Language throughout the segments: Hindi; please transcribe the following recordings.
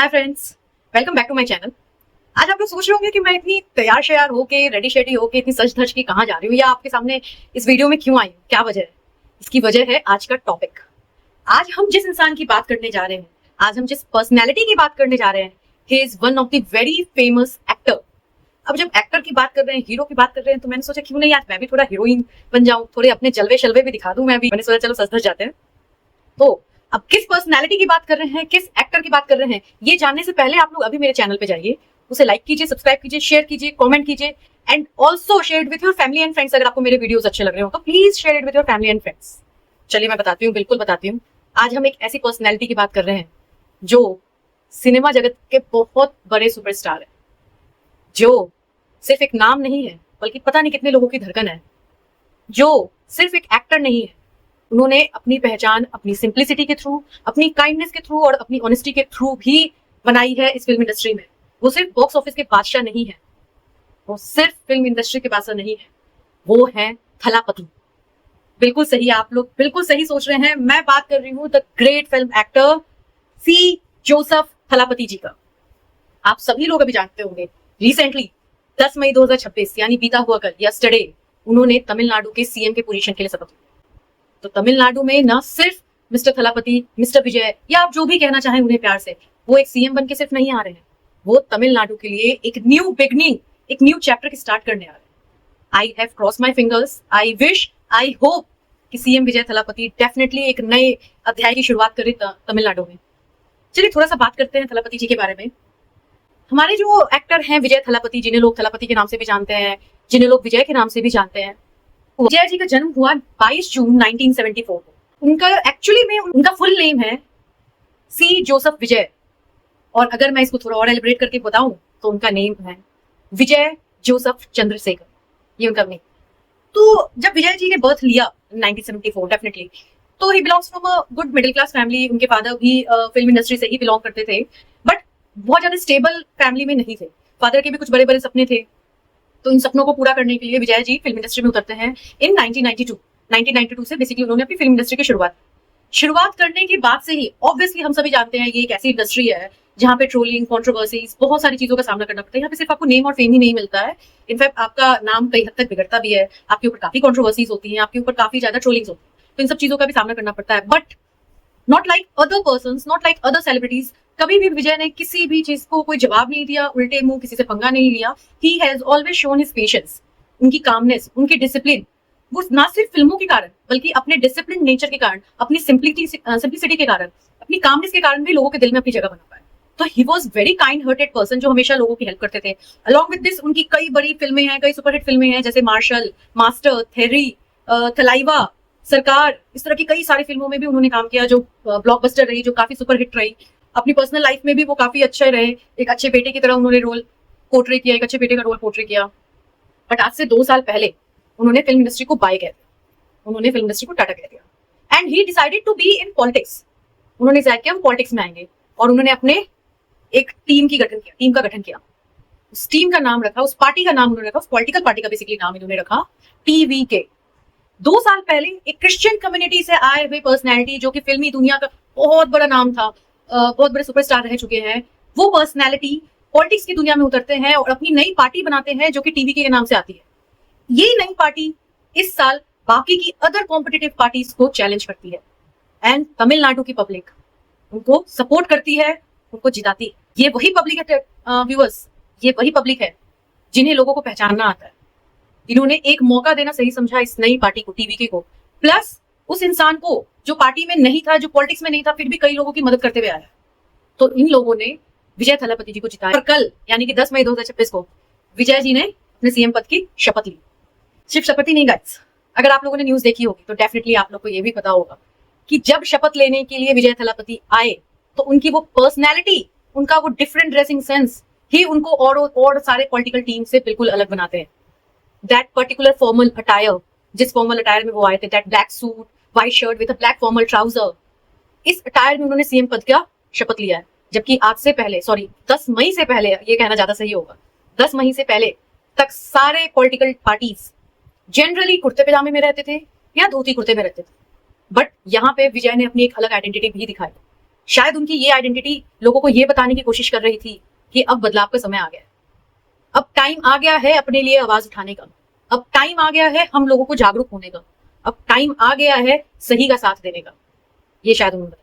Hi friends, welcome back to my channel. आज आप लोग सोच रहे होंगे कि मैं इतनी तैयार श्यार होके रेडी शेडी होके इतनी सज धज की कहाँ जा रही हूँ या आपके सामने इस वीडियो में क्यों आई हूँ, क्या वजह है। इसकी वजह है आज का टॉपिक। आज हम जिस इंसान की बात करने जा रहे हैं, आज हम जिस पर्सनैलिटी की बात करने जा रहे हैं, he is one of the very famous actor. अब जब एक्टर की बात कर रहे हैं, हीरो की बात कर रहे हैं, तो मैंने सोचा क्यों नहीं आज मैं भी थोड़ा हीरोइन बन जाऊं, थोड़े अपने जलवे शलवे भी दिखा दूं। मैंने सोचा चलो सज धज जाते हैं। तो अब किस पर्सनैलिटी की बात कर रहे हैं, किस एक्टर की बात कर रहे हैं, ये जानने से पहले आप लोग अभी मेरे चैनल पे जाइए, उसे लाइक कीजिए, सब्सक्राइब कीजिए, शेयर कीजिए, कमेंट कीजिए and also share with your family and friends. अगर आपको मेरे वीडियोस अच्छे लग रहे हो तो please share it with your family and friends. चलिए मैं बताती हूँ, बिल्कुल बताती हूँ। आज हम एक ऐसी पर्सनैलिटी की बात कर रहे हैं जो सिनेमा जगत के बहुत बड़े सुपरस्टार है, जो सिर्फ एक नाम नहीं है बल्कि पता नहीं कितने लोगों की धड़कन है, जो सिर्फ एक एक्टर नहीं है। उन्होंने अपनी पहचान अपनी सिंप्लिसिटी के थ्रू, अपनी काइंडनेस के थ्रू और अपनी ऑनेस्टी के थ्रू भी बनाई है इस फिल्म इंडस्ट्री में। वो सिर्फ बॉक्स ऑफिस के बादशाह नहीं है, वो सिर्फ फिल्म इंडस्ट्री के बादशाह नहीं है, वो है थलापति। बिल्कुल सही, आप लोग बिल्कुल सही सोच रहे हैं। मैं बात कर रही हूँ the great film actor C Joseph Thalapathy ji का। आप सभी लोग अभी जानते होंगे, रिसेंटली 10 मई 2026 यानी बीता हुआ कल, यस्टरडे, उन्होंने तमिलनाडु के सीएम के पोजीशन के लिए शपथ ली। तो तमिलनाडु में न सिर्फ मिस्टर थलापति, मिस्टर विजय या आप जो भी कहना चाहें उन्हें प्यार से, वो एक सीएम बन के सिर्फ नहीं आ रहे हैं, वो तमिलनाडु के लिए एक न्यू बिगनिंग, एक न्यू चैप्टर की स्टार्ट करने आ रहे हैं। I have cross my fingers, I wish, I hope कि सीएम विजय थलापति डेफिनेटली एक नए अध्याय की शुरुआत करे तमिलनाडु में। चलिए थोड़ा सा बात करते हैं थलापति जी के बारे में। हमारे जो एक्टर हैं विजय थलापति, जिन्हें लोग थलापति के नाम से भी जानते हैं, जिन्हें लोग विजय के नाम से भी जानते हैं, विजय जी का जन्म हुआ 22 जून 1974 को। उनका एक्चुअली में उनका फुल नेम है सी जोसेफ विजय, और अगर मैं इसको थोड़ा और एलिब्रेट करके बताऊं तो उनका नेम है विजय जोसेफ चंद्रशेखर, ये उनका नेम। तो जब विजय जी ने बर्थ लिया 1974 डेफिनेटली, तो he belongs from a good middle class family. उनके फादर भी फिल्म इंडस्ट्री से ही बिलोंग करते थे, बट बहुत ज्यादा स्टेबल फैमिली में नहीं थे। फादर के भी कुछ बड़े बड़े सपने थे, तो इन सपनों को पूरा करने के लिए विजय जी फिल्म इंडस्ट्री में उतरते हैं इन 1992 से बेसिकली उन्होंने अपनी फिल्म इंडस्ट्री की शुरुआत करने के बाद से ही ऑब्वियसली हम सभी जानते हैं ये एक ऐसी इंडस्ट्री है जहाँ पे ट्रोलिंग, कंट्रोवर्सीज, बहुत सारी चीजों का सामना करना पड़ता है। यहाँ पे सिर्फ आपको नेम और फेम ही नहीं मिलता है, इनफैक्ट आपका नाम कई हद तक बिगड़ता भी है, आपके ऊपर काफी कंट्रोवर्सीज होती हैं, आपके ऊपर काफी ज्यादा ट्रोलिंग्स होती है, तो इन सब चीजों का भी सामना करना पड़ता है। But not like other persons, not like other celebrities, कभी भी विजय ने किसी भी चीज को कोई जवाब नहीं दिया, उल्टे मुंह किसी से पंगा नहीं लिया। He has always shown his patience, उनकी कामनेस, उनकी डिसिप्लिन, वो ना सिर्फ फिल्मों के कारण बल्कि अपने डिसिप्लिन नेचर के कारण, अपनी सिंप्लिसिटी के कारण, अपनी कामनेस के कारण भी लोगों के दिल में अपनी जगह बना पाए। तो he was very kind hearted person जो हमेशा लोगों की हेल्प करते थे। अलॉन्ग विद दिस उनकी कई बड़ी फिल्में हैं, कई सुपरहिट फिल्में हैं, जैसे मार्शल, मास्टर, थेरी, थलाइवा, सरकार, इस तरह की कई सारी फिल्मों में भी उन्होंने काम किया जो ब्लॉकबस्टर रही, जो काफी सुपरहिट रही। अपनी पर्सनल लाइफ में भी वो काफी अच्छे रहे, एक अच्छे बेटे की तरह उन्होंने रोल पोर्ट्रे किया, एक अच्छे बेटे का रोल पोर्ट्रे किया। बट आज से 2 साल पहले उन्होंने फिल्म इंडस्ट्री को बाय कह दिया, उन्होंने फिल्म इंडस्ट्री को टाटा कह दिया and he decided to be in politics. उन्होंने डिसाइड किया हम पॉलिटिक्स में आएंगे और उन्होंने अपने एक टीम का गठन किया। उस टीम का नाम रखा, उस पार्टी का नाम उन्होंने रखा, उस पॉलिटिकल पार्टी का बेसिकली नाम इन्होंने रखा टीवीके। 2 साल पहले एक क्रिश्चियन कम्युनिटी से आए हुए पर्सनैलिटी जो कि फिल्मी दुनिया का बहुत बड़ा नाम था, बहुत बड़े सुपरस्टार रह चुके हैं, वो पर्सनैलिटी पॉलिटिक्स की दुनिया में उतरते हैं और अपनी नई पार्टी बनाते हैं जो कि टीवीके के नाम से आती है। ये नई पार्टी इस साल बाकी की अदर कॉम्पिटिटिव पार्टीज को चैलेंज करती है एंड तमिलनाडु की पब्लिक उनको सपोर्ट करती है, उनको जिताती है। ये वही पब्लिक है व्यूअर्स, ये वही पब्लिक है जिन्हें लोगों को पहचानना आता है। इन्होंने एक मौका देना सही समझा इस नई पार्टी को, टीवीके को, प्लस उस इंसान को जो पार्टी में नहीं था, जो पॉलिटिक्स में नहीं था, फिर भी कई लोगों की मदद करते हुए आया। तो इन लोगों ने विजय थलापति जी को जिताया और कल यानी कि 10 मई 2026 को विजय जी ने अपने सीएम पद की शपथ ली। सिर्फ शपथ ही नहीं गाइस, अगर आप लोगों ने न्यूज देखी होगी तो डेफिनेटली आप लोग को यह भी पता होगा कि जब शपथ लेने के लिए विजय थलापति आए तो उनकी वो पर्सनैलिटी, उनका वो डिफरेंट ड्रेसिंग सेंस ही उनको और सारे पॉलिटिकल टीम से बिल्कुल अलग बनाते हैं। दैट पर्टिकुलर फॉर्मल अटायर, जिस फॉर्मल अटायर में वो आए थे, that black suit, white shirt with a black formal trouser, इस अटायर में उन्होंने सीएम पद का शपथ लिया है। जबकि आज से पहले, 10 मई से पहले, ये कहना ज्यादा सही होगा, 10 मई से पहले तक सारे पॉलिटिकल पार्टीज जनरली कुर्ते पजामे में रहते थे या धोती कुर्ते में रहते थे। बट यहाँ पे विजय ने अपनी एक अलग आइडेंटिटी भी दिखाई। शायद उनकी ये आइडेंटिटी लोगों को ये बताने की कोशिश कर रही थी कि अब बदलाव का समय आ गया है, अब टाइम आ गया है अपने लिए आवाज उठाने का, अब टाइम आ गया है हम लोगों को जागरूक होने का, अब टाइम आ गया है सही का साथ देने का। ये शायद उन्होंने बताया।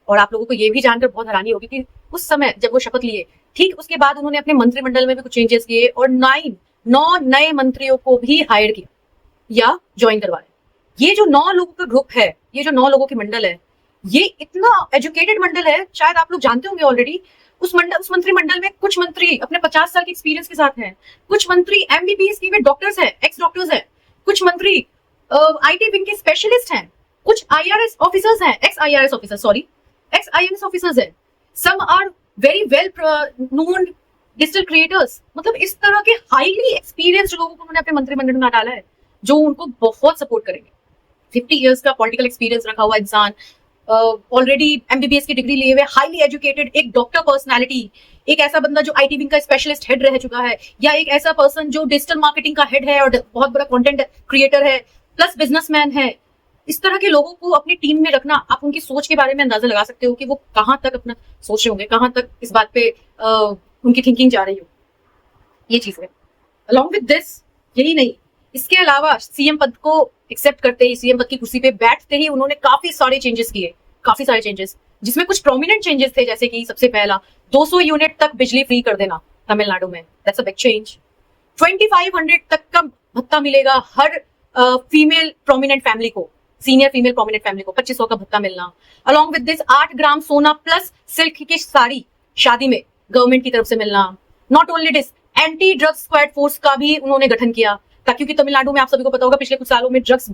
और आप लोगों को ये भी जानकर बहुत हैरानी होगी कि उस समय जब वो शपथ लिए, ठीक उसके बाद उन्होंने अपने मंत्रिमंडल में भी कुछ चेंजेस किए और 9 नए मंत्रियों को भी हायर किया या ज्वाइन करवाया। ये जो 9 लोगों का ग्रुप है, ये जो 9 लोगों की मंडल है, ये इतना एजुकेटेड मंडल है, शायद आप लोग जानते होंगे ऑलरेडी। उस मंत्रिमंडल में कुछ मंत्री अपने 50 साल के एक्सपीरियंस के साथ हैं, कुछ मंत्री एमबीबीएस की डॉक्टर्स हैं, एक्स डॉक्टर्स हैं, कुछ मंत्री आईटी विंग के स्पेशलिस्ट हैं, कुछ आईआरएस ऑफिसर्स हैं, एक्स आईआरएस ऑफिसर्स हैं, some are very well known digital creators. मतलब इस तरह के हाईली एक्सपीरियंस्ड लोगों को उन्होंने अपने मंत्रिमंडल में डाला है जो उनको बहुत सपोर्ट करेंगे। 50 इयर्स का पॉलिटिकल एक्सपीरियंस रखा हुआ इंसान, ऑलरेडी एमबीबीएस की डिग्री लिए हुए, हाईली एजुकेटेड, एक डॉक्टर पर्सनालिटी, एक ऐसा बंदा जो आईटी विंग का स्पेशलिस्ट हेड रह चुका है, या एक ऐसा पर्सन जो डिजिटल मार्केटिंग का हेड है और बहुत बड़ा कंटेंट क्रिएटर है प्लस बिजनेसमैन है। इस तरह के लोगों को अपनी टीम में रखना, आप उनकी सोच के बारे में अंदाजा लगा सकते हो कि वो कहां तक अपना सोच रहे होंगे, कहां तक इस बात पे उनकी थिंकिंग जा रही हो। ये चीज है। अलॉन्ग विद दिस, यही नहीं, इसके अलावा सीएम पद को एक्सेप्ट करते ही, सीएम पद की कुर्सी पे बैठते ही उन्होंने काफी सारे चेंजेस किए, काफी सारे चेंजेस, जिसमें कुछ प्रोमिनेंट चेंजेस थे, जैसे कि सबसे पहला 200 यूनिट तक बिजली फ्री कर देना तमिलनाडु में, दैट्स अ बिग चेंज। 2500 तक का भत्ता मिलेगा हर फीमेल प्रोमिनेंट फैमिली को, सीनियर फीमेल प्रोमिनेंट फैमिली को 2500 का भत्ता मिलना। अलॉन्ग विद दिस 8 ग्राम सोना प्लस सिल्क की साड़ी शादी में गवर्नमेंट की तरफ से मिलना। Not only this, anti drugs squad force का भी उन्होंने गठन किया, क्योंकि तमिलनाडु में आप सभी को पता होगा पिछले कुछ सालों में ड्रग्स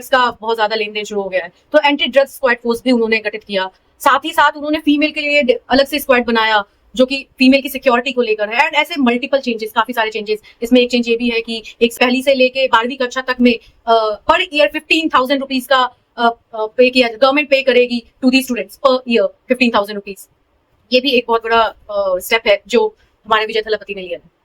का बहुत ज्यादा लेन देन शुरू हो गया है, तो एंटी ड्रग्स स्क्वाड फोर्स भी उन्होंने गठित किया। साथ ही साथ उन्होंने फीमेल के लिए अलग से स्क्वाड बनाया जो कि फीमेल की सिक्योरिटी को लेकर है। एंड ऐसे मल्टीपल चेंजेस, काफी सारे चेंजेस। इसमें एक चेंज ये भी है कि एक पहली से लेके 12वीं कक्षा तक में पर ईयर 15,000 रुपीज का पे किया, गवर्नमेंट पे करेगी to the students per year 15,000 rupees. ये भी एक बहुत बड़ा स्टेप है जो हमारे विजय थलापति ने लिया है।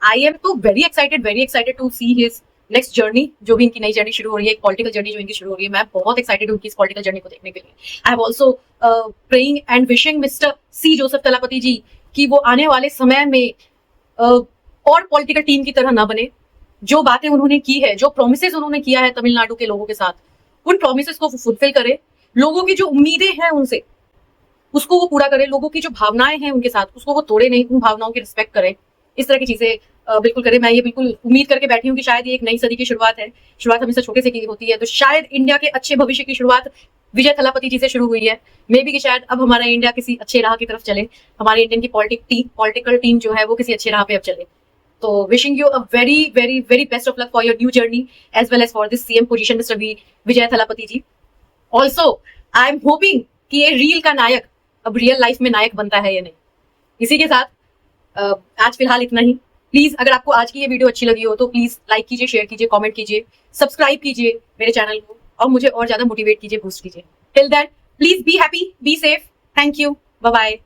I am so very excited to see his next journey, जो भी इनकी नई जर्नी शुरू हो रही है, पॉलिटिकल जर्नी जो इनकी शुरू हो रही है। मैं बहुत एक्साइटेड हूँ उनकी इस पॉलिटिकल जर्नी को देखने के लिए। I have also praying and wishing mister C Joseph Thalapathy ji कि वो आने वाले समय में और पॉलिटिकल टीम की तरह ना बने। जो बातें उन्होंने की है, जो प्रोमिसेस उन्होंने किया है तमिलनाडु के लोगों के साथ, उन प्रोमिसेस को फुलफिल करे, लोगों की जो उम्मीदें हैं उनसे उसको वो पूरा करे, लोगों की जो भावनाएं हैं उनके साथ उसको वो तोड़े नहीं, उन भावनाओं की रिस्पेक्ट करे, इस तरह की चीजें बिल्कुल करे। मैं ये बिल्कुल उम्मीद करके बैठी हूँ कि शायद ये एक नई सदी की शुरुआत है। शुरुआत हमेशा छोटे से की होती है, तो शायद इंडिया के अच्छे भविष्य की शुरुआत विजय थलापति जी से शुरू हुई है। मे बी कि शायद अब हमारा इंडिया किसी अच्छे राह की तरफ चले, हमारे इंडियन की पॉलिटिकल टीम जो है वो किसी अच्छे राह पे अब चले। तो wishing you a very very very best of luck for your new journey as well as for this CM position mister Vijay Thalapathy ji. Also I am hoping कि ये रील का नायक अब रियल लाइफ में नायक बनता है या नहीं। इसी के साथ आज फिलहाल इतना ही। प्लीज अगर आपको आज की ये वीडियो अच्छी लगी हो तो प्लीज लाइक कीजिए, शेयर कीजिए, कमेंट कीजिए, सब्सक्राइब कीजिए मेरे चैनल को और मुझे और ज्यादा मोटिवेट कीजिए, बूस्ट कीजिए। Till then please be happy, be safe, thank you, bye bye.